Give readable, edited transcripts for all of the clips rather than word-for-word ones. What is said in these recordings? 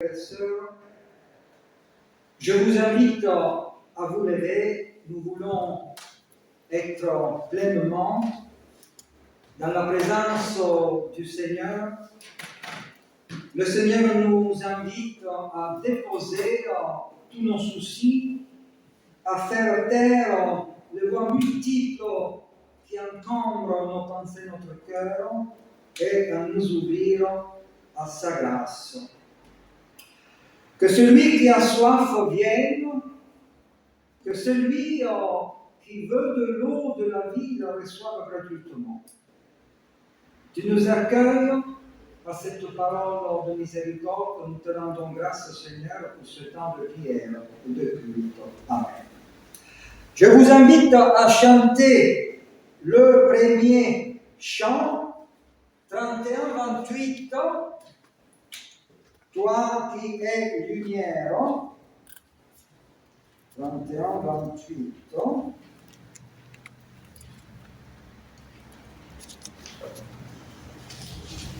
frères et sœurs, je vous invite à vous lever. Nous voulons être pleinement dans la présence du Seigneur. Le Seigneur nous invite à déposer tous nos soucis, à faire taire les voix multiples qui encombrent nos pensées, notre cœur, et à nous ouvrir à sa grâce. Que celui qui a soif vienne, que celui qui veut de l'eau de la vie la reçoive gratuitement. Tu nous accueilles par cette parole de miséricorde. Nous te rendons grâce, Seigneur, pour ce temps de prière et de culte. Amen. Je vous invite à chanter le premier chant, 31-28. Toi qui es lumière, 31-28.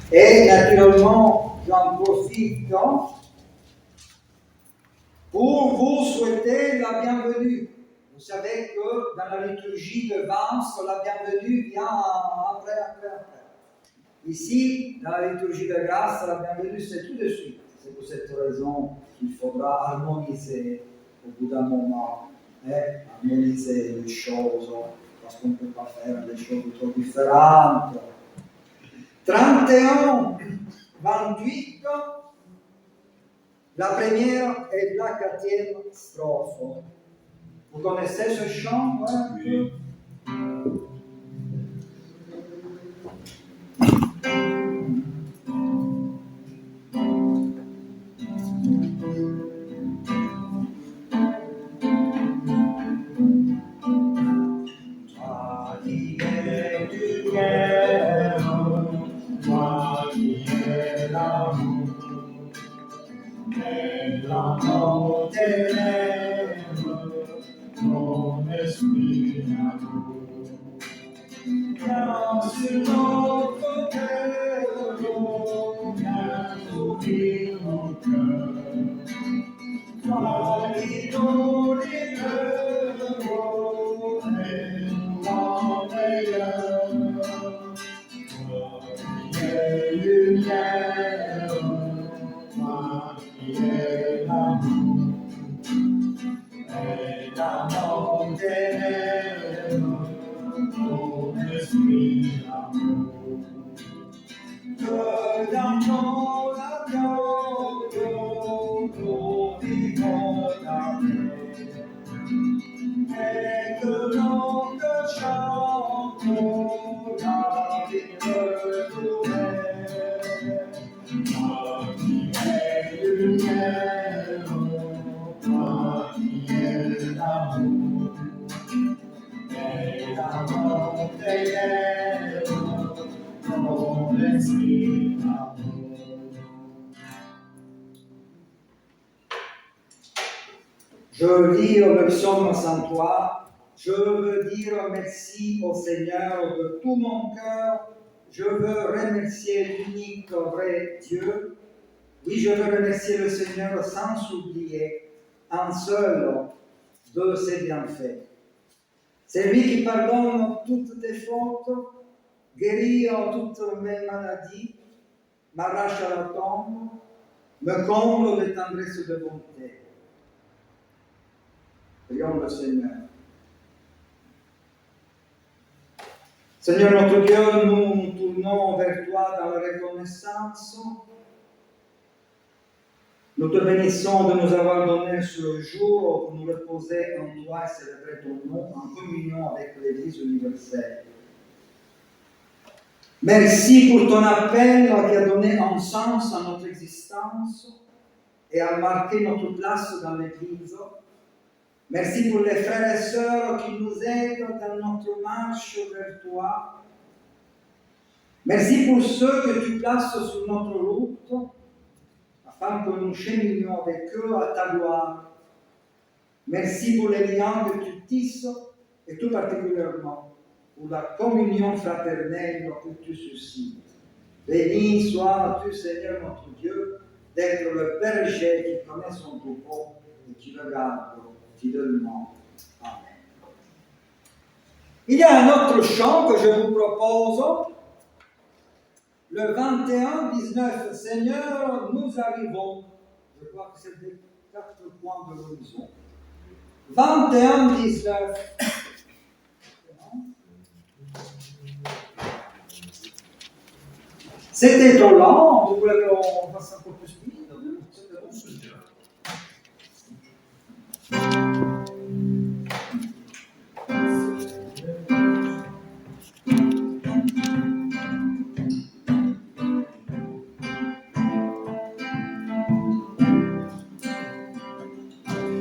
Et naturellement, j'en profite pour vous souhaiter la bienvenue. Vous savez que dans la liturgie de Vence, la bienvenue vient après. Ici, dans la liturgie de grâce, la bienvenue, c'est tout de suite. C'est pour cette raison qu'il faudra harmoniser au bout d'un moment, harmoniser les choses, parce qu'on ne peut pas faire des choses trop différentes. 31, 28, la première et la quatrième strophe. Vous connaissez ce chant? Oui. Je lis le psaume 103. Je veux dire merci au Seigneur de tout mon cœur. Je veux remercier l'unique vrai Dieu. Oui, je veux remercier le Seigneur sans oublier un seul de ses bienfaits. C'est lui qui pardonne toutes tes fautes, guérit toutes mes maladies, m'arrache à la tombe, me comble de tendresse et de bonté. Prions le Seigneur. Seigneur notre Dieu, nous nous tournons vers toi dans la reconnaissance. Nous te bénissons de nous avoir donné ce jour pour nous reposer en toi et célébrer ton nom en communion avec l'Église universelle. Merci pour ton appel qui a donné un sens à notre existence et a marqué notre place dans l'Église. Merci pour les frères et sœurs qui nous aident dans notre marche vers toi. Merci pour ceux que tu places sur notre route, afin que nous cheminions avec eux à ta gloire. Merci pour les liens que tu tisses, et tout particulièrement pour la communion fraternelle que tu suscites. Béni sois-tu, Seigneur notre Dieu, d'être le berger qui connaît son troupeau et qui le garde fidèlement. Amen. Il y a un autre chant que je vous propose. Le 21-19, Seigneur, nous arrivons. Je crois que c'est des 4 points de l'horizon. 21-19. C'était trop lent, vous voulez qu'on fasse un peu plus vite?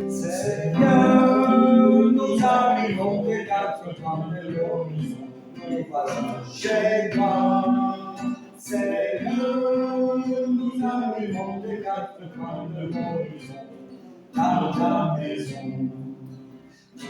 Seigneur, nous arrivons des 4 coins de l'horizon. Nous voilà chez toi. Seigneur, nous arrivons des 4 coins de l'horizon. Dans ta maison,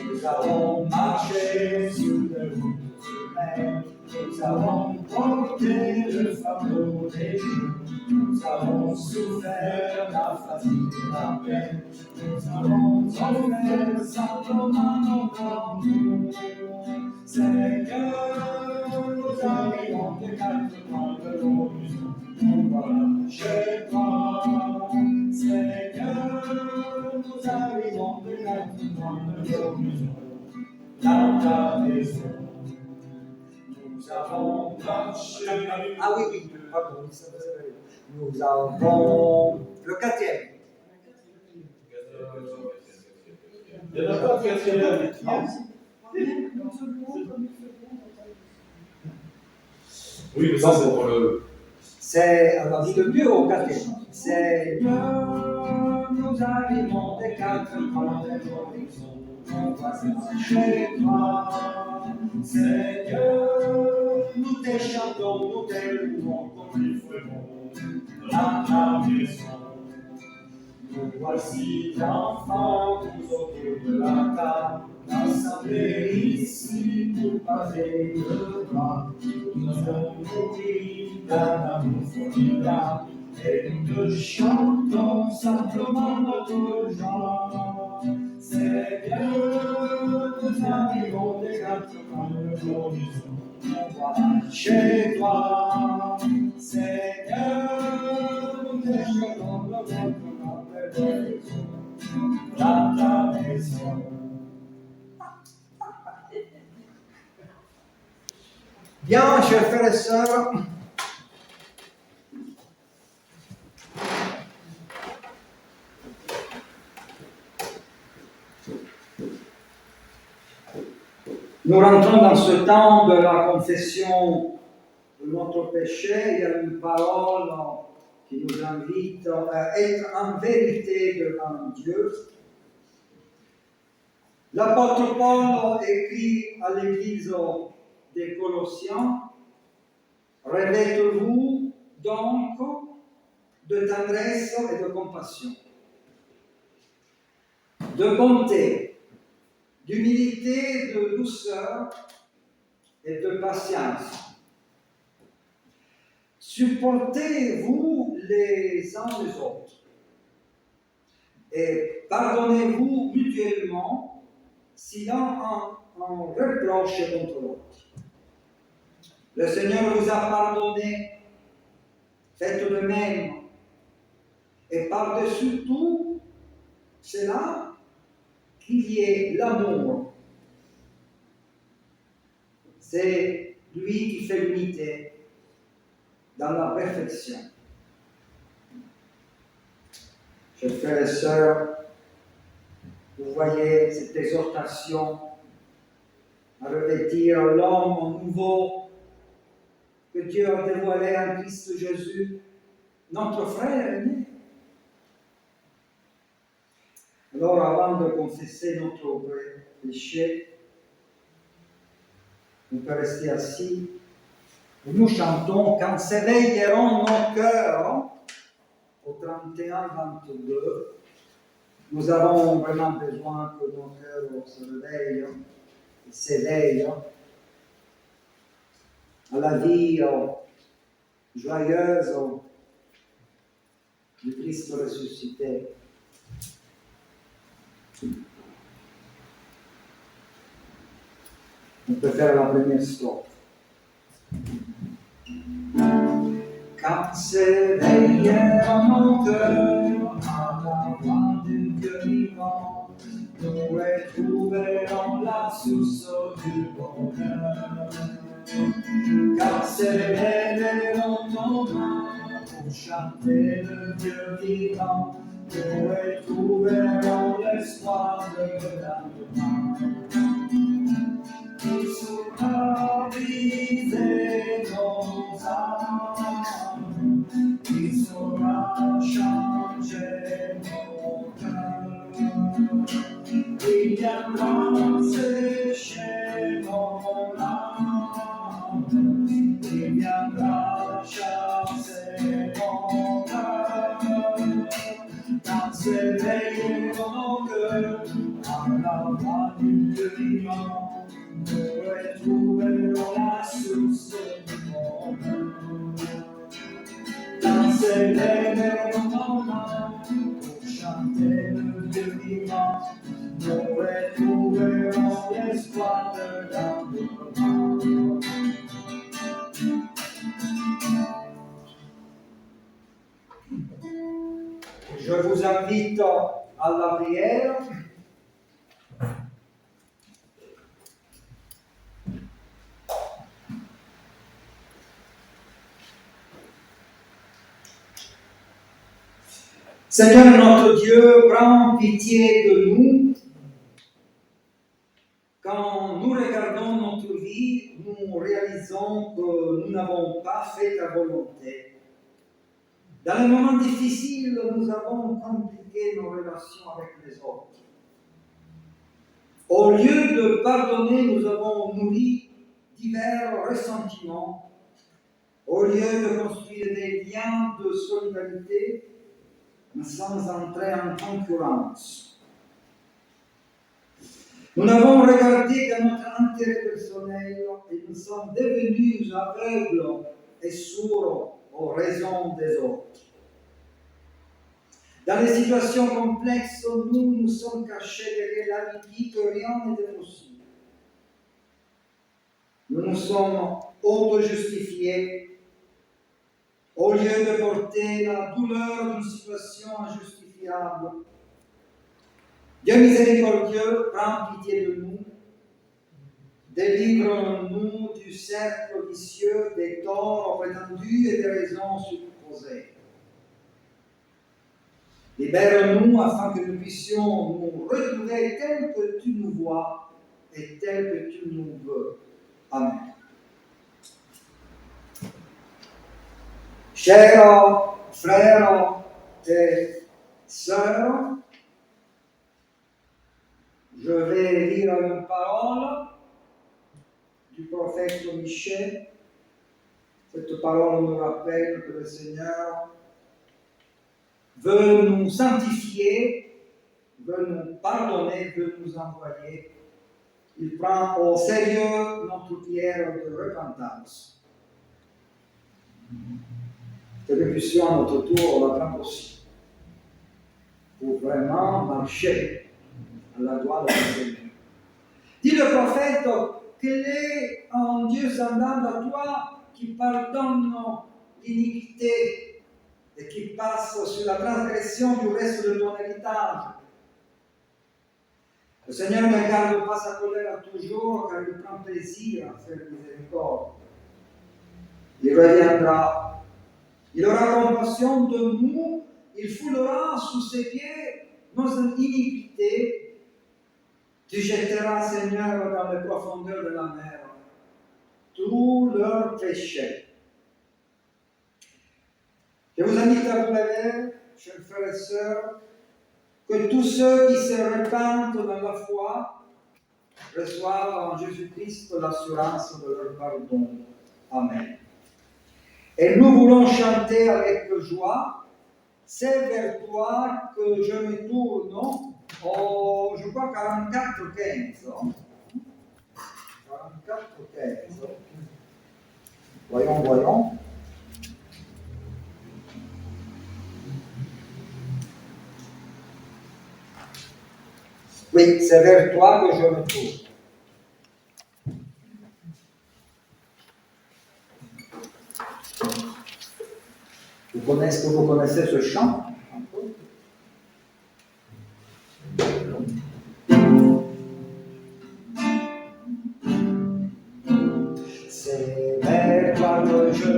nous avons marché sur les routes humaines. Nous avons porté le fardeau des jours. Nous avons souffert la fatigue et la peine. Nous avons offert simplement notre amour. Seigneur, nous arrivons des 4 coins de l'horizon. Nous voilà chez toi. Seigneur, nous arrivons des 4 coins de l'horizon. Dans ta maison, nous avons marché. Ah oui, pardon, nous avons le 4e. Il n'y en a pas de 4e. Oui, mais ça c'est pour le. C'est, alors dites mieux au 4e. Seigneur, nous arrivons des 4 coins de l'horizon. On va chez toi. Seigneur, nous te chantons, nous te louons comme il fait bon. Dans ta maison, nous voici l'enfant, tous autour de la table. Assemblés ici pour parler de toi. Nous avons nourri d'un amour formidable. Et nous te chantons simplement notre joie. Seigneur, nous arrivons des 4 coins de l'horizon. On va chez toi. Seigneur, nous te chantons notre joie. Dans ta maison. Bien, chers frères et sœurs, nous rentrons dans ce temps de la confession de notre péché. Il y a une parole qui nous invite à être en vérité devant Dieu. L'apôtre Paul écrit à l'église des Colossiens: revêtez-vous donc de tendresse et de compassion, de bonté, d'humilité, de douceur et de patience. Supportez-vous les uns les autres et pardonnez-vous mutuellement si l'un a un reproche contre l'autre. Le Seigneur vous a pardonné, faites de même. Et par-dessus tout cela, qu'il y ait l'amour. C'est lui qui fait l'unité dans la perfection. Chers frères et sœurs, vous voyez cette exhortation à revêtir l'homme nouveau que Dieu a dévoilé en Christ Jésus, notre frère aîné. Alors, avant de confesser notre péché, on peut rester assis et nous chantons quand s'éveilleront nos cœurs au 31-22. Nous avons vraiment besoin que nos cœurs se réveillent et s'éveillent à la vie joyeuse du Christ ressuscité. On peut faire la première strophe. Quand s'éveillèrent nos cœurs à la voix du Dieu vivant, nous retrouvèrons la source du bonheur. Quand s'éveillèrent nos mains pour chanter le Dieu vivant, nous retrouverons l'espoir de l'endemain. Il saura briser nos âmes, il saura changer nos cœurs, il viendra sécher nos larmes, il viendra chasser nos cœurs, quand s'éveilleront nos cœurs à la voix du Dieu vivant. Nous retrouverons la source du bonheur. Quand s'élèveront nos mains pour chanter le Dieu vivant, nous retrouverons l'espoir de l'endemain. Je vous invite à la prière. Seigneur notre Dieu, prends pitié de nous. Quand nous regardons notre vie, nous réalisons que nous n'avons pas fait ta volonté. Dans les moments difficiles, nous avons compliqué nos relations avec les autres. Au lieu de pardonner, nous avons nourri divers ressentiments. Au lieu de construire des liens de solidarité, mais sans entrer en concurrence. Nous n'avons regardé que notre intérêt personnel et nous sommes devenus aveugles et sourds aux raisons des autres. Dans les situations complexes, nous nous sommes cachés derrière l'idée que rien n'était possible. Nous nous sommes auto-justifiés. Au lieu de porter la douleur d'une situation injustifiable, Dieu miséricordieux, prends pitié de nous, délivre-nous du cercle vicieux des torts prétendus et des raisons supposées. Libère-nous afin que nous puissions nous retrouver tel que tu nous vois et tel que tu nous veux. Amen. Chers frères et sœurs, je vais lire une parole du prophète Michée. Cette parole nous rappelle que le Seigneur veut nous sanctifier, veut nous pardonner, veut nous envoyer. Il prend au sérieux notre prière de repentance. Que nous puissions à notre tour la prendre aussi, pour vraiment marcher à la gloire du Seigneur. Dit le prophète, quel est un Dieu semblable à toi qui pardonne l'iniquité et qui passe sur la transgression du reste de ton héritage. Le Seigneur ne garde pas sa colère toujours, car il prend plaisir à faire miséricorde. Il reviendra. Il aura compassion de nous, il foulera sous ses pieds nos iniquités. Tu jetteras, Seigneur, dans les profondeurs de la mer tous leurs péchés. Je vous invite à vous lever, chers frères et sœurs, que tous ceux qui se repentent dans la foi reçoivent en Jésus-Christ l'assurance de leur pardon. Amen. Et nous voulons chanter avec joie, c'est vers toi que je me tourne au, je crois, 44-15. 44-15. Voyons. Oui, c'est vers toi que je me tourne. Vous connaissez ce chant? C'est vers toi que je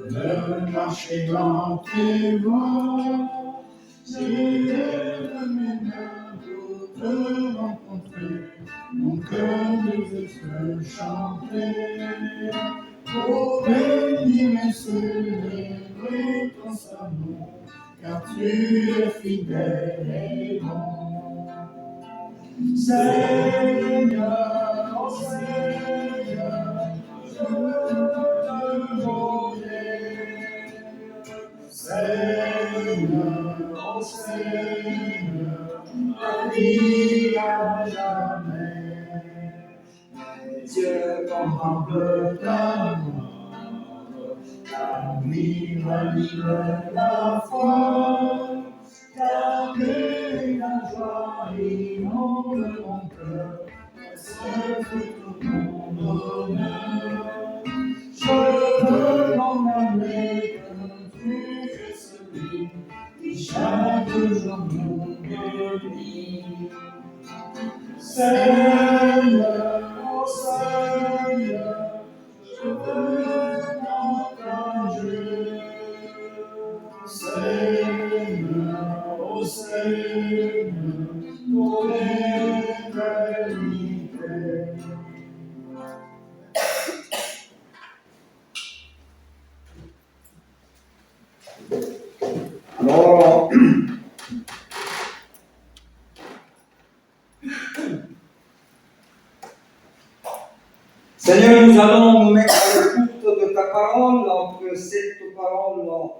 me marcher lentement, j'ai mes mains pour te rencontrer, mon cœur ne veut se chanter, pour bénir et célébrer ton amour, car tu es fidèle et bon. Seigneur, oh Seigneur, je veux te louer. Seigneur, oh Seigneur, ma vie à jamais. Mes yeux contemplent ta gloire, ta nuit ranime la foi. Ta paix, ta joie inonde mon cœur, c'est tout mon bonheur. Je veux condamner que tu es celui qui chaque jour nous bénit. Seigneur, oh Seigneur, je veux t'encourager. Seigneur, oh Seigneur, ton éternité. Alors, Seigneur, nous allons nous mettre à l'écoute de ta parole, que cette parole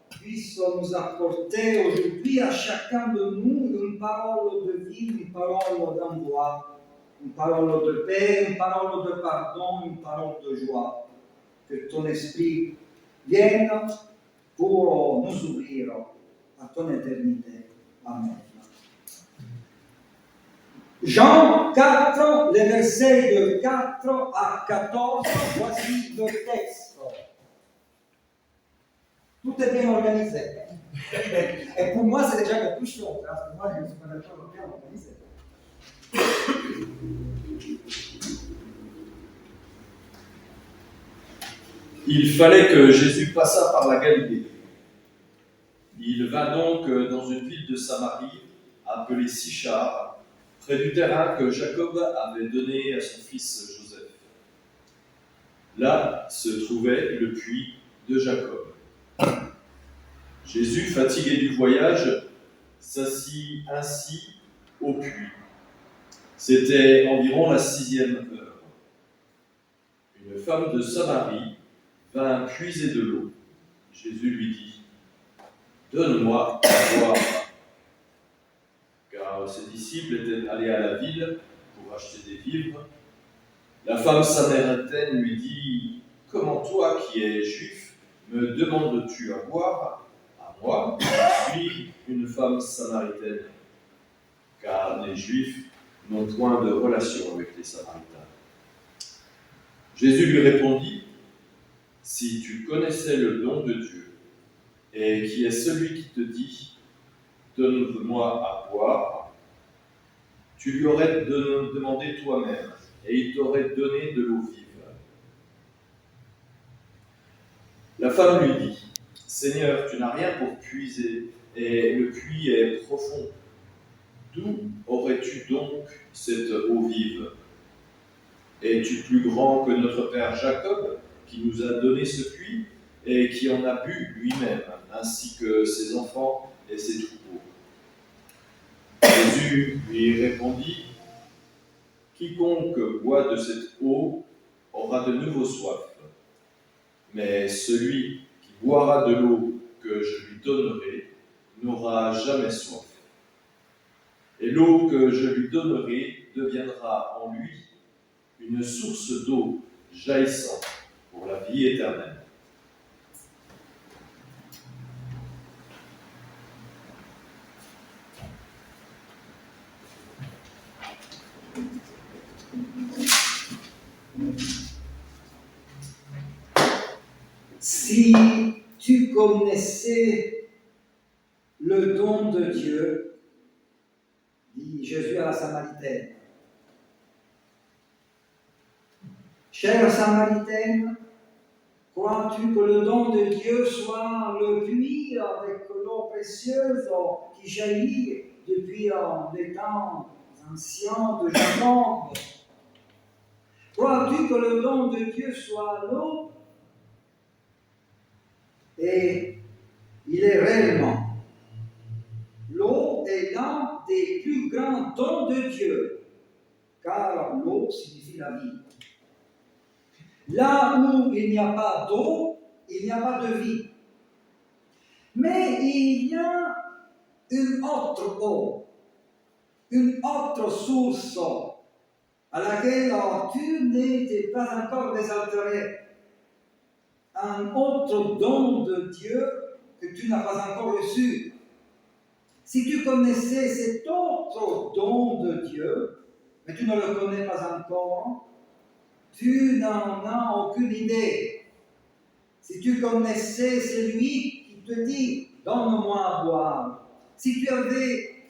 puisse nous apporter aujourd'hui à chacun de nous une parole de vie, une parole d'envoi, une parole de paix, une parole de pardon, une parole de joie. Que ton esprit vienne pour nous ouvrir à ton éternité. Amen. Jean 4, les versets de 4 à 14, voici le texte. Tout est bien organisé. Et pour moi, c'est déjà quelque chose, parce que moi, je ne suis pas d'accord bien organisé. Il fallait que Jésus passât par la Galilée. Il va donc dans une ville de Samarie, appelée Sychar, près du terrain que Jacob avait donné à son fils Joseph. Là se trouvait le puits de Jacob. Jésus, fatigué du voyage, s'assit ainsi au puits. C'était environ la 6e heure. Une femme de Samarie vint puiser de l'eau. Jésus lui dit : « Donne-moi à boire. » Car ses disciples étaient allés à la ville pour acheter des vivres. La femme samaritaine lui dit : « Comment toi, qui es juif, me demandes-tu à boire ? À moi, je suis une femme samaritaine. » Car les Juifs n'ont point de relation avec les Samaritains. Jésus lui répondit : « Si tu connaissais le don de Dieu, et qui est celui qui te dit : donne-moi à boire, tu lui aurais demandé toi-même, et il t'aurait donné de l'eau vive. » La femme lui dit : « Seigneur, tu n'as rien pour puiser, et le puits est profond. D'où aurais-tu donc cette eau vive ? Es-tu plus grand que notre père Jacob, qui nous a donné ce puits, et qui en a bu lui-même, ainsi que ses enfants et ses troupeaux ? » Jésus lui répondit : « Quiconque boit de cette eau aura de nouveau soif. Mais celui qui boira de l'eau que je lui donnerai n'aura jamais soif. Et l'eau que je lui donnerai deviendra en lui une source d'eau jaillissant pour la vie éternelle. » Si tu connaissais le don de Dieu, dit Jésus à la Samaritaine. Chère Samaritaine, crois-tu que le don de Dieu soit le puits avec l'eau précieuse qui jaillit depuis les temps anciens de Jacob? Crois-tu que le don de Dieu soit l'eau? Et il est réellement. L'eau est l'un des plus grands dons de Dieu, car l'eau signifie la vie. Là où il n'y a pas d'eau, il n'y a pas de vie. Mais il y a une autre eau, une autre source à laquelle tu n'étais pas encore désaltéré. Un autre don de Dieu que tu n'as pas encore reçu. Si tu connaissais cet autre don de Dieu, mais tu ne le connais pas encore, tu n'en as aucune idée. Si tu connaissais celui qui te dit, donne-moi à boire, si tu avais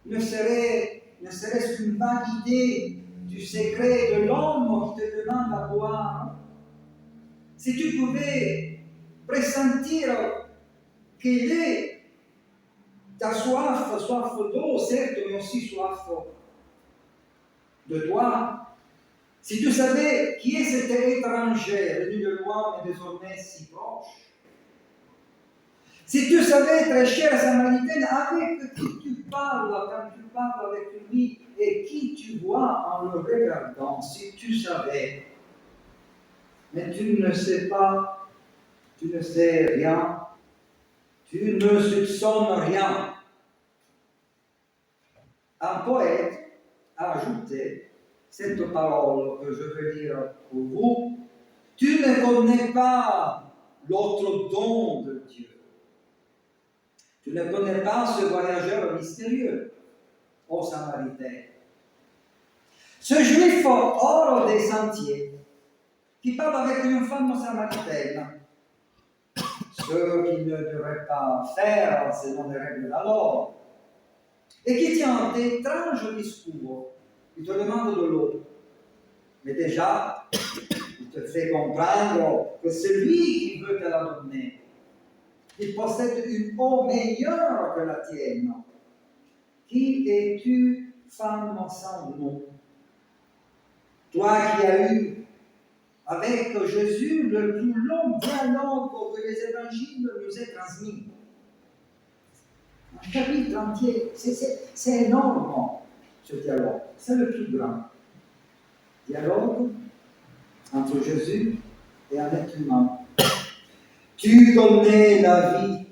ne serait-ce qu'une vague idée du secret de l'homme qui te demande à boire, si tu pouvais pressentir quelle est ta soif d'eau, certes, mais aussi soif de toi, si tu savais qui est cet étranger venu de loin mais désormais si proche, si tu savais, très chère Samaritaine, avec qui tu parles quand tu parles avec lui et qui tu vois en le regardant, si tu savais, mais tu ne sais pas, tu ne sais rien, tu ne soupçonnes rien. Un poète a ajouté cette parole que je vais lire pour vous. Tu ne connais pas l'autre don de Dieu. Tu ne connais pas ce voyageur mystérieux, ô Samaritain. Ce juif hors des sentiers, qui parle avec une femme samaritaine, ce qu'il ne devrait pas faire selon les règles d'alors, et qui tient d'étranges discours. Il te demande de l'eau. Mais déjà, il te fait comprendre que celui qui veut te la donner, il possède une eau meilleure que la tienne. Qui es-tu, femme sans nom? Toi qui as eu avec Jésus le plus long dialogue que les évangiles nous aient transmis. Un chapitre entier, c'est énorme ce dialogue, c'est le plus grand dialogue entre Jésus et un être humain. Tu connais la vie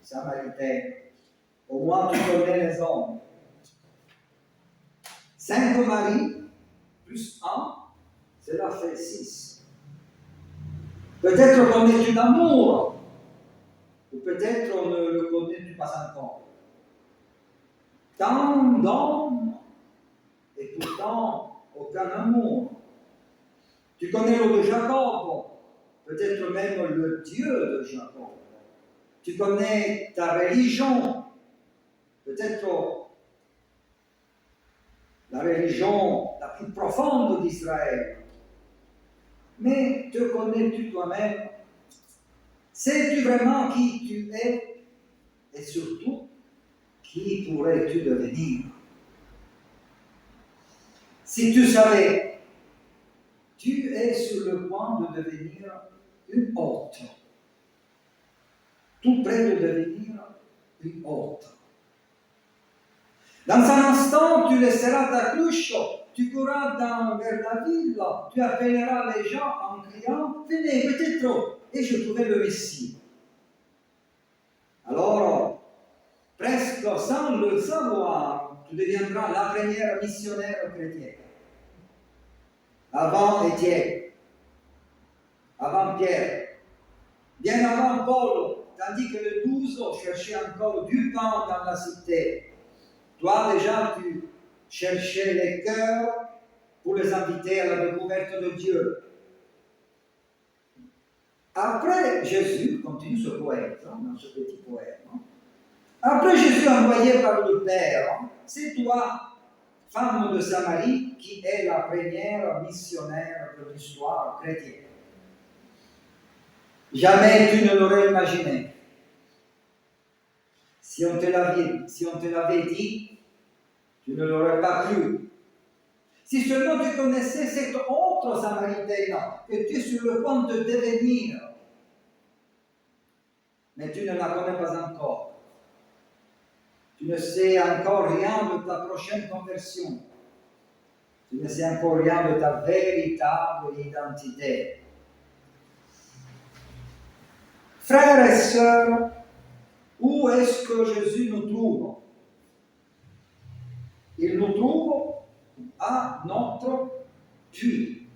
samaritaine, au moins tu connais les hommes. 5 maris plus 1, cela fait 6. Peut-être connais-tu l'amour, ou peut-être ne le connais-tu pas encore. Tant d'hommes, et pourtant aucun amour. Tu connais l'eau de Jacob, peut-être même le Dieu de Jacob. Tu connais ta religion, peut-être la religion la plus profonde d'Israël. Mais te connais-tu toi-même? Sais-tu vraiment qui tu es? Et surtout, qui pourrais-tu devenir? Si tu savais, tu es sur le point de devenir une autre. Tout près de devenir une autre. Dans un instant, tu laisseras ta cruche, tu courras vers la ville, tu appelleras les gens en criant, venez, peut-être, et je trouverai le Messie. Alors, presque sans le savoir, tu deviendras la première missionnaire chrétienne. Avant Étienne, avant Pierre, bien avant Paul, tandis que les 12 cherchaient encore du pain dans la cité. Toi, déjà, tu cherchais les cœurs pour les inviter à la découverte de Dieu. Après Jésus, continue ce poète, dans ce petit poème, après Jésus envoyé par le Père, c'est toi, femme de Samarie, qui est la première missionnaire de l'histoire chrétienne. Jamais tu ne l'aurais imaginé. Si on te l'avait dit, tu ne l'aurais pas cru. Si seulement tu connaissais cette autre Samaritaine que tu es sur le point de devenir, mais tu ne la connais pas encore. Tu ne sais encore rien de ta prochaine conversion. Tu ne sais encore rien de ta véritable identité. Frères et sœurs, où est-ce que Jésus nous trouve? Il nous trouve à notre puits.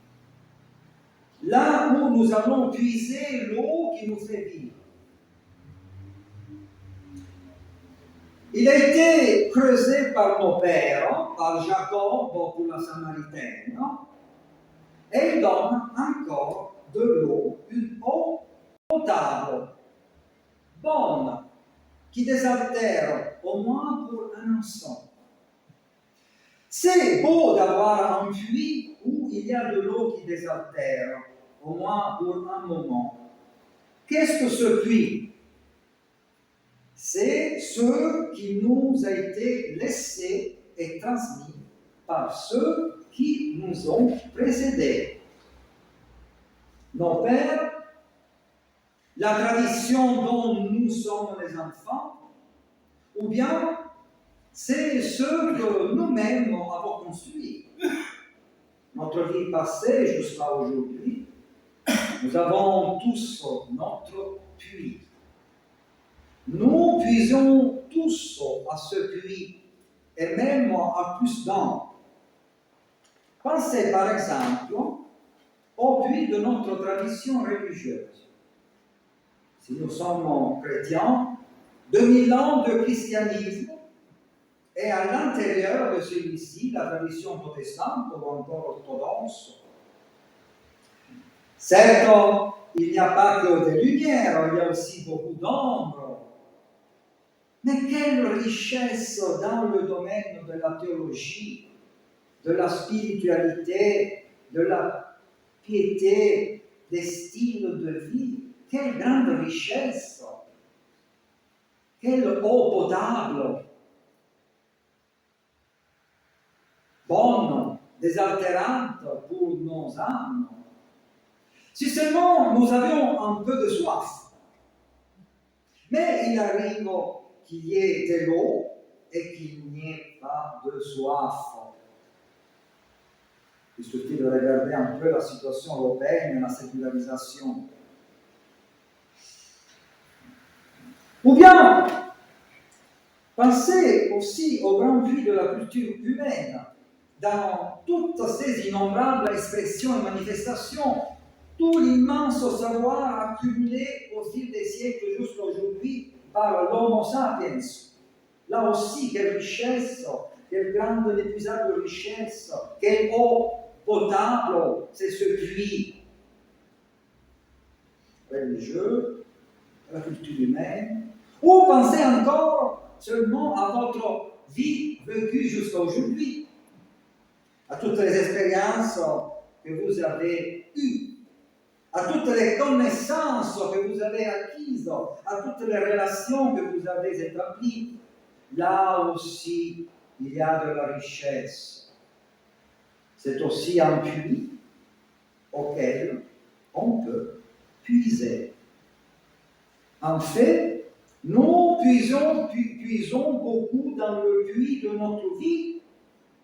Là où nous allons puiser l'eau qui nous fait vivre. Il a été creusé par nos pères, par Jacob pour la Samaritaine, et il donne encore de l'eau, une eau potable, bonne, qui désaltère au moins pour un instant. C'est beau d'avoir un puits où il y a de l'eau qui désaltère, au moins pour un moment. Qu'est-ce que ce puits? C'est ce qui nous a été laissé et transmis par ceux qui nous ont précédés. Nos pères, la tradition dont nous sommes les enfants, ou bien c'est ce que nous-mêmes avons construit. Notre vie passée jusqu'à aujourd'hui, nous avons tous notre puits. Nous puisons tous à ce puits, et même à plus d'un. Pensez par exemple au puits de notre tradition religieuse. Si nous sommes chrétiens, 2000 ans de christianisme, et à l'intérieur de celui-ci, la tradition protestante ou encore orthodoxe. Certes, il n'y a pas que des lumières, il y a aussi beaucoup d'ombre. Mais quelle richesse dans le domaine de la théologie, de la spiritualité, de la piété, des styles de vie. Quelle grande richesse! Quelle eau potable! Bonne, désaltérante pour nos âmes. Si seulement nous avions un peu de soif. Mais il arrive qu'il y ait de l'eau et qu'il n'y ait pas de soif. Il suffit de regarder un peu la situation européenne et la sécularisation. Ou bien, pensez aussi au grand puits de la culture humaine, dans toutes ces innombrables expressions et manifestations, tout l'immense savoir accumulé au fil des siècles jusqu'à aujourd'hui par l'Homo sapiens. Là aussi, quelle richesse, quelle grande inépuisable richesse, quelle eau potable, c'est ce puits religieux, la culture humaine. Ou pensez encore seulement à votre vie vécue jusqu'à aujourd'hui, à toutes les expériences que vous avez eues, à toutes les connaissances que vous avez acquises, à toutes les relations que vous avez établies. Là aussi, il y a de la richesse. C'est aussi un puits auquel on peut puiser. En fait, nous puisons beaucoup dans le puits de notre vie,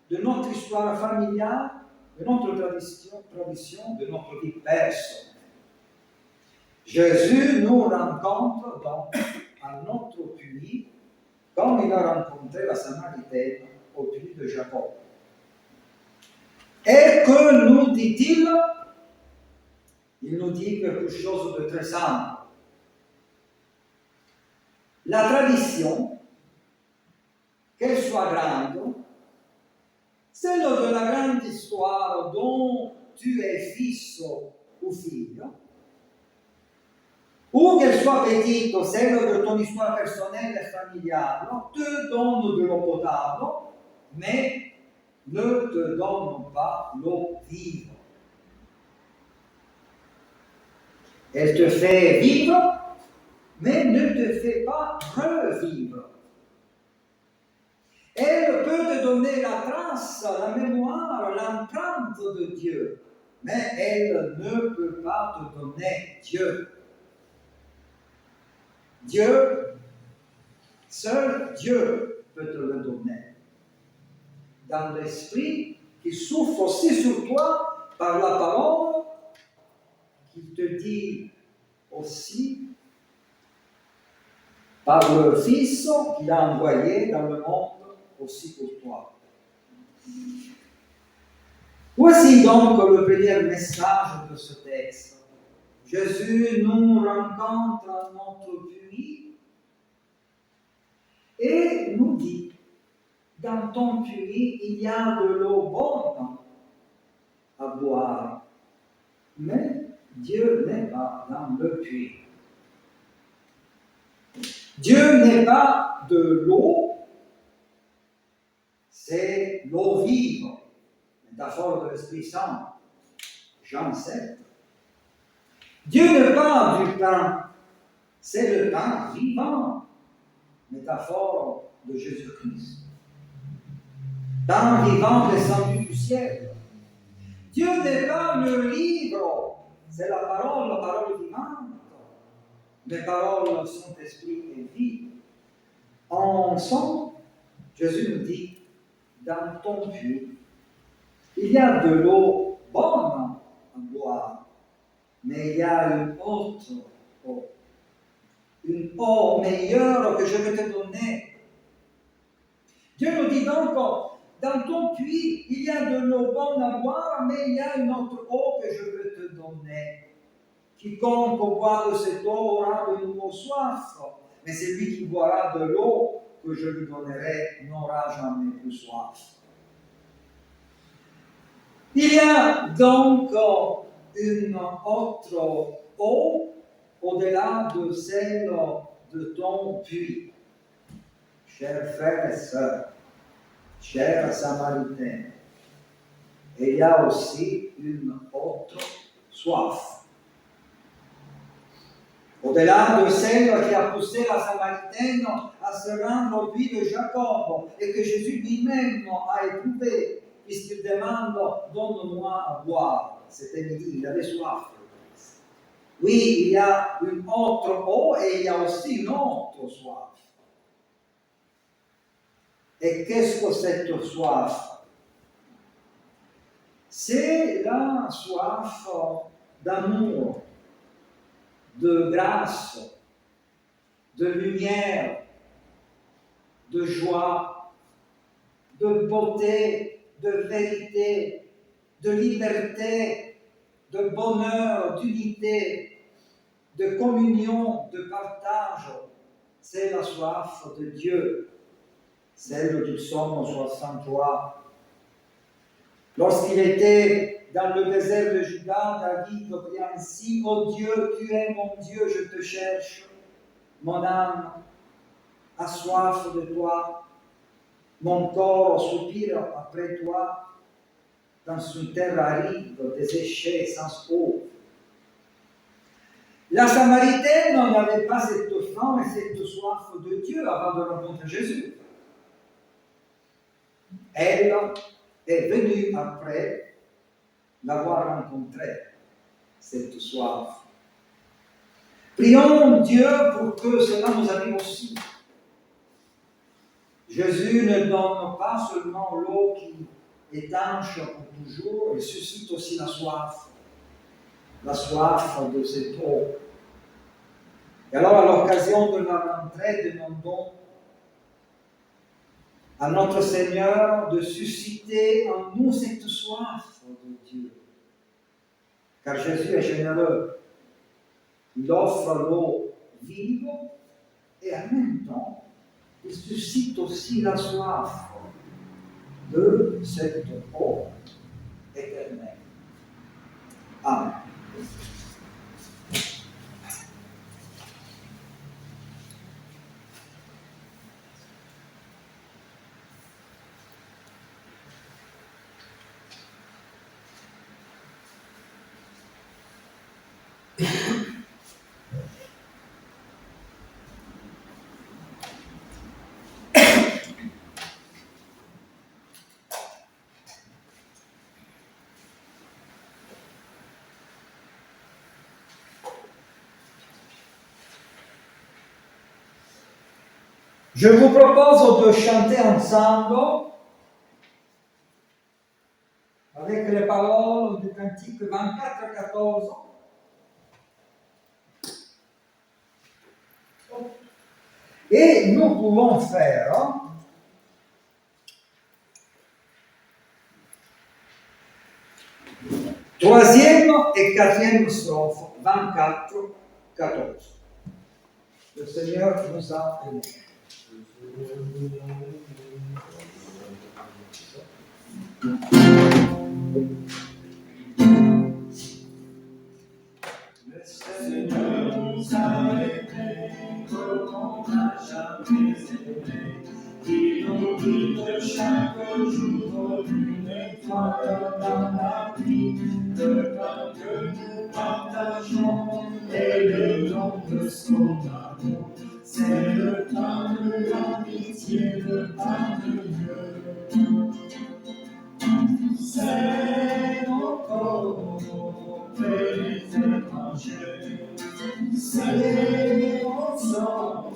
de notre histoire familiale, de notre tradition, de notre vie personnelle. Jésus nous rencontre donc à notre puits, comme il a rencontré la Samaritaine au puits de Jacob. Et que nous dit-il? Il nous dit quelque chose de très simple. La tradition, qu'elle soit grande, celle de la grande histoire dont tu es fils ou fille, ou qu'elle soit petite, ou celle de ton histoire personnelle et familiale, te donne de l'eau potable, mais ne te donne pas l'eau vive. Elle te fait vivre, mais ne te fait pas revivre. Elle peut te donner la trace, la mémoire, l'empreinte de Dieu, mais elle ne peut pas te donner Dieu. Dieu, seul Dieu peut te le donner. Dans l'esprit qui souffle aussi sur toi par la parole, qui te dit aussi par le Fils qu'il a envoyé dans le monde aussi pour toi. Voici donc le premier message de ce texte. Jésus nous rencontre à notre puits et nous dit, dans ton puits, il y a de l'eau bonne à boire, mais Dieu n'est pas dans le puits. Dieu n'est pas de l'eau, c'est l'eau vive, métaphore de l'Esprit Saint, Jean 7. Dieu n'est pas du pain, c'est le pain vivant, métaphore de Jésus-Christ. Pain vivant descendu du ciel. Dieu n'est pas le livre, c'est la parole vivante. Les paroles sont esprit et vie. En somme, Jésus nous dit, dans ton puits, il y a de l'eau bonne à boire, mais il y a une autre eau. Une eau meilleure que je vais te donner. Dieu nous dit donc, dans ton puits, il y a de l'eau bonne à boire, mais il y a une autre eau que je vais te donner. Quiconque boit de cette eau aura de nouveau soif, mais celui qui boira de l'eau que je lui donnerai n'aura jamais plus soif. Il y a donc une autre eau au-delà de celle de ton puits. Chers frères et sœurs, chers Samaritains, il y a aussi une autre soif. Au-delà de celle qui a poussé la Samaritaine à se rendre au puits de Jacob et que Jésus lui-même a éprouvé, puisqu'il demande « Donne-moi à boire ». C'était midi, il avait soif. Oui, il y a une autre eau et il y a aussi une autre soif. Et qu'est-ce que cette soif? C'est la soif d'amour, de grâce, de lumière, de joie, de beauté, de vérité, de liberté, de bonheur, d'unité, de communion, de partage. C'est la soif de Dieu, celle du psaume 63. Lorsqu'il était dans le désert de Juda, David prit ainsi, « Ô Dieu, tu es mon Dieu, je te cherche. Mon âme a soif de toi. Mon corps soupire après toi dans une terre aride, desséchée, sans eau. » La Samaritaine n'avait pas cette faim et cette soif de Dieu avant de rencontrer Jésus. Elle est venue après l'avoir rencontré, cette soif. Prions Dieu pour que cela nous arrive aussi. Jésus ne donne pas seulement l'eau qui étanche pour toujours, il suscite aussi la soif de cette eau. Et alors, à l'occasion de la rentrée, demandons à notre Seigneur de susciter en nous cette soif de Dieu. Car Jésus est généreux. Il offre l'eau vive et en même temps, il suscite aussi la soif de cette eau éternelle. Amen. Je vous propose de chanter ensemble avec les paroles du cantique 24-14. Et nous pouvons faire troisième et quatrième strophe, 24-14. Le Seigneur nous a aimés. Le Seigneur nous a aimés comme on n'a jamais aimé. Il nous guide chaque jour d'une étoile dans la nuit. Le pain que nous partageons et le don de son amour. C'est le pain de l'amitié, le pain de Dieu. C'est mon corps, béni et manger. C'est mon sang,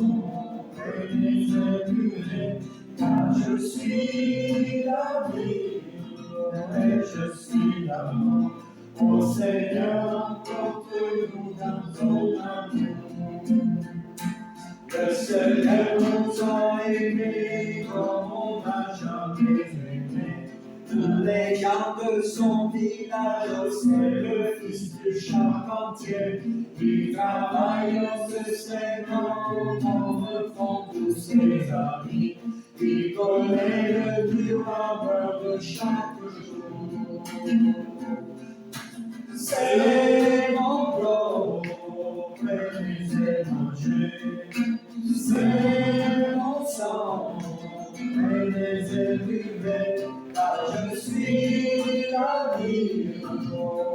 béni et buvez. Car je suis la vie et je suis l'amour. Ô Seigneur, emporte-nous dans ton amour. Le Seigneur nous a aimés comme on n'a jamais aimé. Tous les gens de son village, c'est le fils du charpentier. Il travaille de ses mains comme font tous ses amis. Il connaît le dur labeur de chaque jour. C'est mon corps, brisé, mangé. C'est mon sang, brisé, buvé. Car je suis la vie,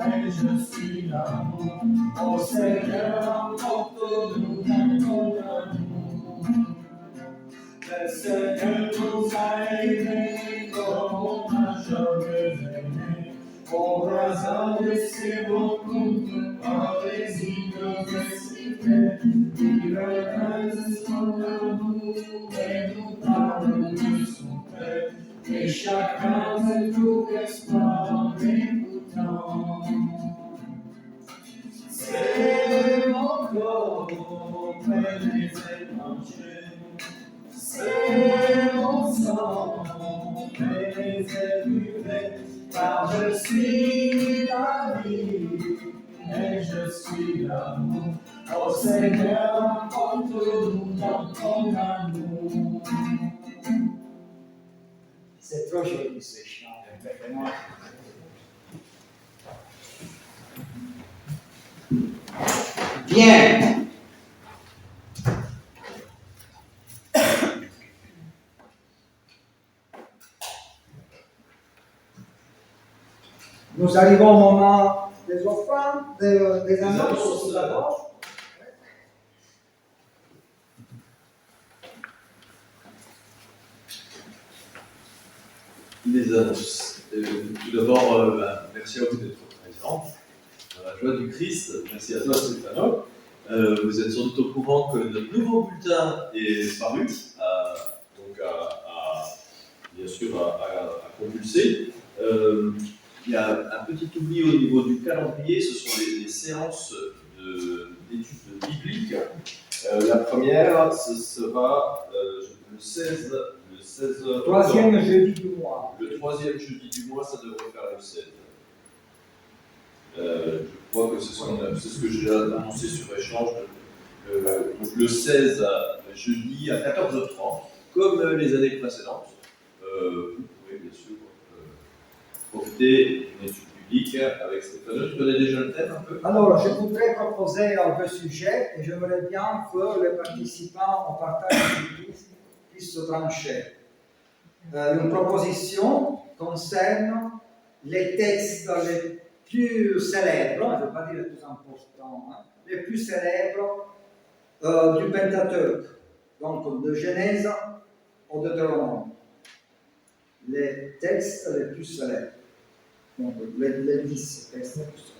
et je suis l'amour. Ô Seigneur, emporte-nous dans ton amour. Le Seigneur nous a aimés comme on n'a jamais aimé. Au hasard de ses rencontres, par les inadversités, il reste son amour et nous parle de son Père. Et chacun se trouve espoir en écoutant. C'est mon corps, béni et manger. C'est mon sang, béni et buvez. Car je suis la vie et je suis l'amour. Ô Seigneur, emporte-nous dans ton amour. C'est trop joli ce chant, vraiment. Bien. Nous arrivons au moment des offrandes, des annonces tout d'abord. Les annonces. Tout d'abord, merci à vous d'être présents. Dans la joie du Christ, merci à toi Stéphano. Vous êtes sans doute au courant que notre nouveau bulletin est paru, bien sûr à compulser. Il y a un petit oubli au niveau du calendrier, ce sont les séances d'études bibliques. La première, ce sera le 16. Troisième jeudi du mois. Le troisième jeudi du mois, ça devrait faire le 16. Je crois que c'est ce que j'ai annoncé sur échange. Donc le 16 jeudi à 14h30, comme les années précédentes. Vous pouvez bien sûr profiter d'une étude biblique avec Stéphano. Tu connais déjà le thème un peu? Alors, je voudrais proposer deux sujets et j'aimerais bien que les participants au partage du Christ puissent se trancher. Une proposition concerne les textes plus célèbres, je ne veux pas dire les plus importants, hein, les plus célèbres du Pentateuque, donc de Genèse au Deutéronome. Les textes les plus célèbres, donc les 10 textes les plus célèbres.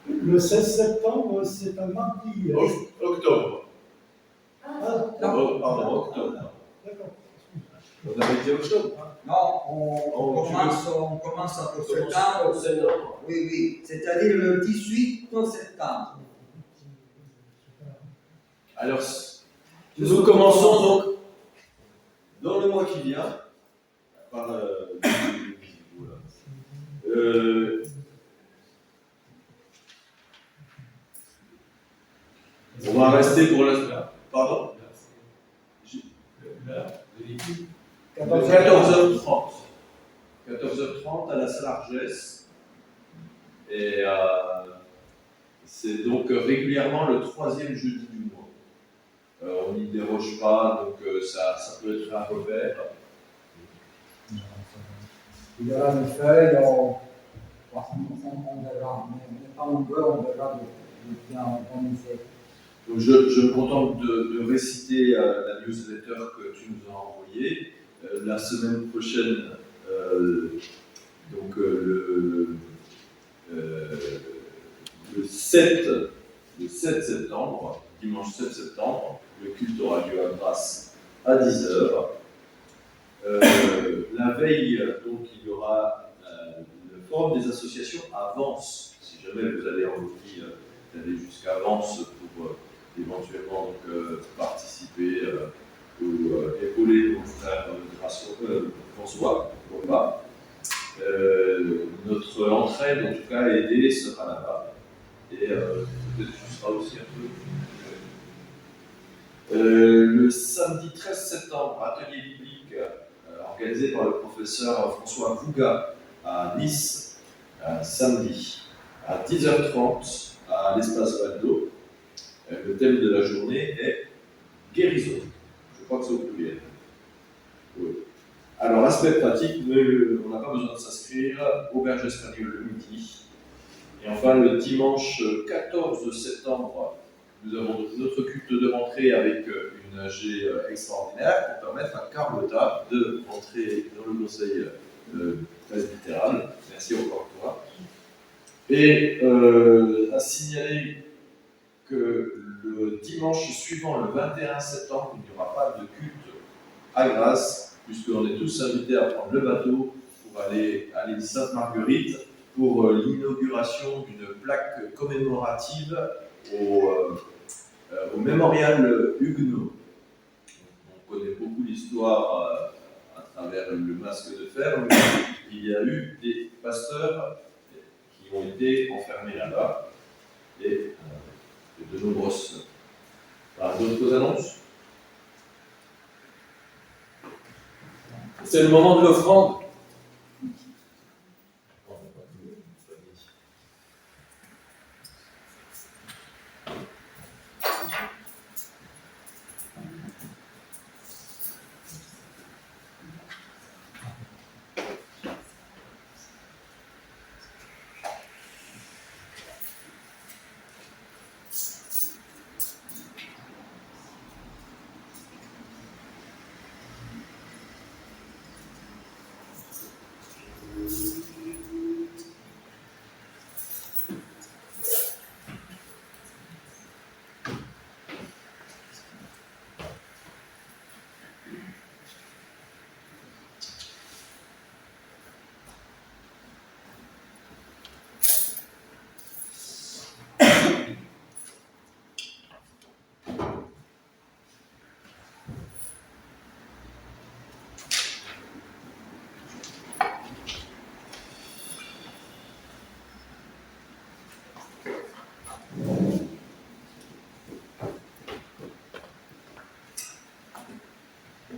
Le 16 septembre, c'est un mardi. Octobre. Ah, Pardon, octobre. d'accord. On avait dit octobre. Hein. Non, Oh, on commence en septembre. Oui, oui, c'est-à-dire le 18 septembre. Alors, nous commençons donc dans le mois qui vient par on va rester pour la. Pardon? 14h30. 14h30 à la Salargesse. Et c'est donc régulièrement le 3e jeudi du mois. On n'y déroge pas, donc ça peut être un revers. Il y aura des feuilles, on verra, mais pas nombreux, on verra de bien organiser. Donc je me contente de réciter la newsletter que tu nous as envoyée. La semaine prochaine, donc le 7 septembre, dimanche 7 septembre, le culte aura lieu à Grasse à 10h. La veille, donc, il y aura le forum des associations à Vence. Si jamais vous avez envie d'aller jusqu'à Vence pour éventuellement donc, participer ou épauler mon frère François Combat. Notre entraide, en tout cas aidée, sera là-bas. Et peut-être que tu seras aussi un peu. Le samedi 13 septembre, atelier biblique organisé par le professeur François Vouga à Nice, samedi à 10h30 à l'espace Valdo. Le thème de la journée est guérison. Je crois que c'est au pluriel. Oui. Alors, aspect pratique, on n'a pas besoin de s'inscrire. Auberge espagnole le midi. Et enfin, le dimanche 14 septembre, nous avons notre culte de rentrée avec une AG extraordinaire pour permettre à Carlotta de rentrer dans le conseil presbytéral. Merci encore une fois. Et à signaler que le dimanche suivant, le 21 septembre, il n'y aura pas de culte à Grasse, puisqu'on est tous invités à prendre le bateau pour aller à l'île Sainte-Marguerite pour l'inauguration d'une plaque commémorative au mémorial huguenot. On connaît beaucoup l'histoire à travers le masque de fer, mais il y a eu des pasteurs qui ont été enfermés là-bas et de nombreuses. D'autres annonces? C'est le moment de l'offrande.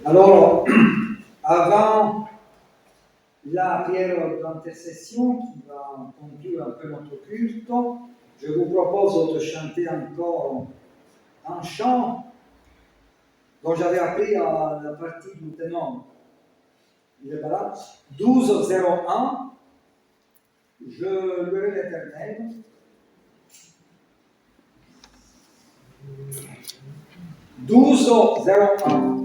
Alors, avant la prière d'intercession qui va conclure un peu notre culte, je vous propose de chanter encore un chant dont j'avais appris à la partie du ténor. Il est là, 1201, Je louerai l'Éternel. Douze 01.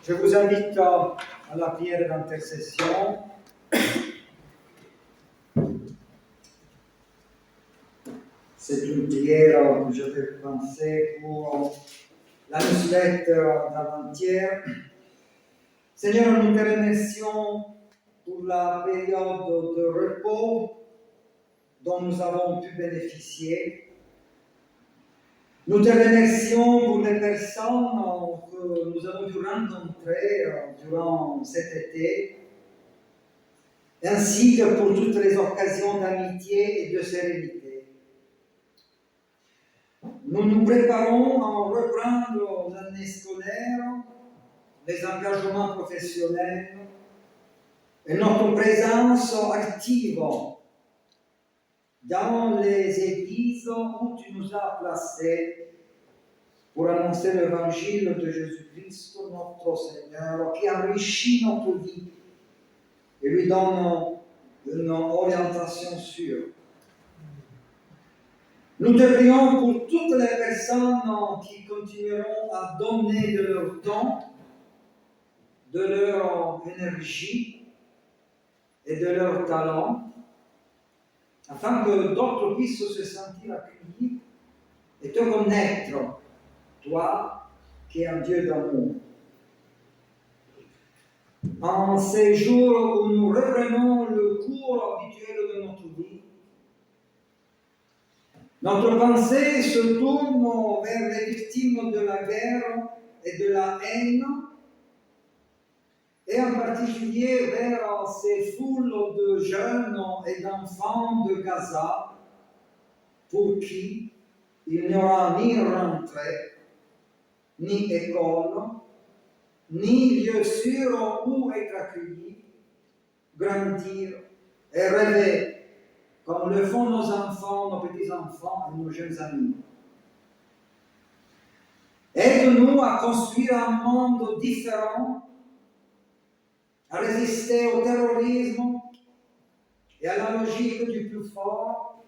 Je vous invite à la prière d'intercession. C'est une prière que j'avais pensée pour la newsletter d'avant-hier. Seigneur, nous te remercions pour la période de repos dont nous avons pu bénéficier. Nous te remercions pour les personnes que nous avons pu rencontrer durant cet été, ainsi que pour toutes les occasions d'amitié et de sérénité. Nous nous préparons à reprendre l'année scolaire, les engagements professionnels et notre présence active dans les églises où tu nous as placés pour annoncer l'évangile de Jésus-Christ, notre Seigneur, qui enrichit notre vie et lui donne une orientation sûre. Nous te prions pour toutes les personnes qui continueront à donner de leur temps, de leur énergie et de leur talent, afin que d'autres puissent se sentir accueillis et te connaître, toi qui es un Dieu d'amour. En ces jours où nous reprenons le cours habituel de notre vie, notre pensée se tourne vers les victimes de la guerre et de la haine, et en particulier vers ces foules de jeunes et d'enfants de Gaza, pour qui il n'y aura ni rentrée, ni école, ni lieu sûr où être accueilli, grandir et rêver, comme le font nos enfants, nos petits-enfants et nos jeunes amis. Aide-nous à construire un monde différent, à résister au terrorisme et à la logique du plus fort.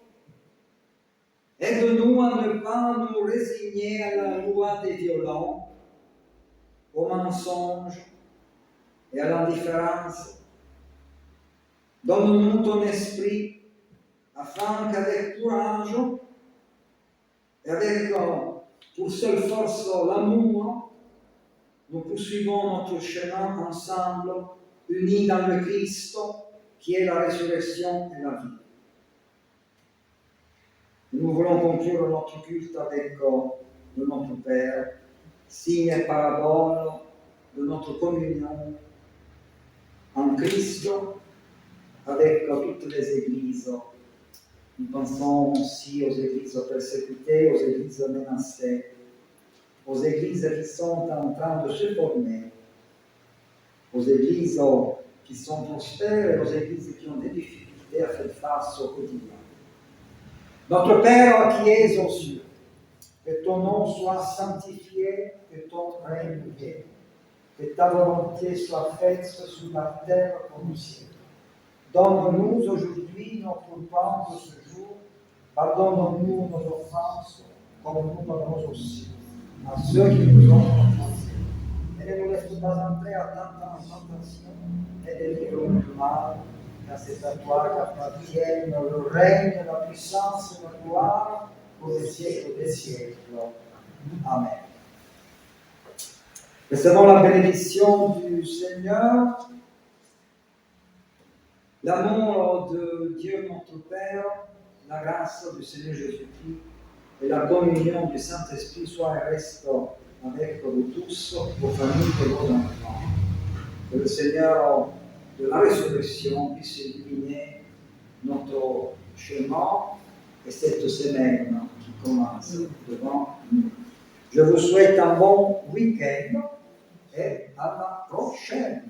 Aide-nous à ne pas nous résigner à la loi des violents, au mensonge et à l'indifférence. Donne-nous ton esprit, afin qu'avec courage et avec pour seule force l'amour, nous poursuivons notre chemin ensemble, unis dans le Christ, qui est la résurrection et la vie. Nous voulons conclure notre culte avec de notre Père, signe et parabole de notre communion en Christ, avec toutes les églises. Nous pensons aussi aux églises persécutées, aux églises menacées, aux églises qui sont en train de se former, aux églises qui sont prospères et aux églises qui ont des difficultés à faire face au quotidien. Notre Père qui es aux cieux, que ton nom soit sanctifié, que ton règne vienne, que ta volonté soit faite sur la terre comme au ciel. Donne-nous aujourd'hui notre pain de ce jour. Pardonne-nous nos offenses, comme nous pardonnons aussi à ceux qui nous ont offensés. Et ne nous laisse pas entrer à tentation, et délivre-nous du mal, car c'est à toi qu'appartiennent le règne, la puissance et la gloire pour les siècles des siècles. Amen. Recevons la bénédiction du Seigneur. L'amour de Dieu notre Père, la grâce du Seigneur Jésus-Christ et la communion du Saint-Esprit soient et restent avec vous tous, vos familles et vos enfants. Que le Seigneur de la résurrection puisse illuminer notre chemin et cette semaine qui commence devant nous. Je vous souhaite un bon week-end et à la prochaine.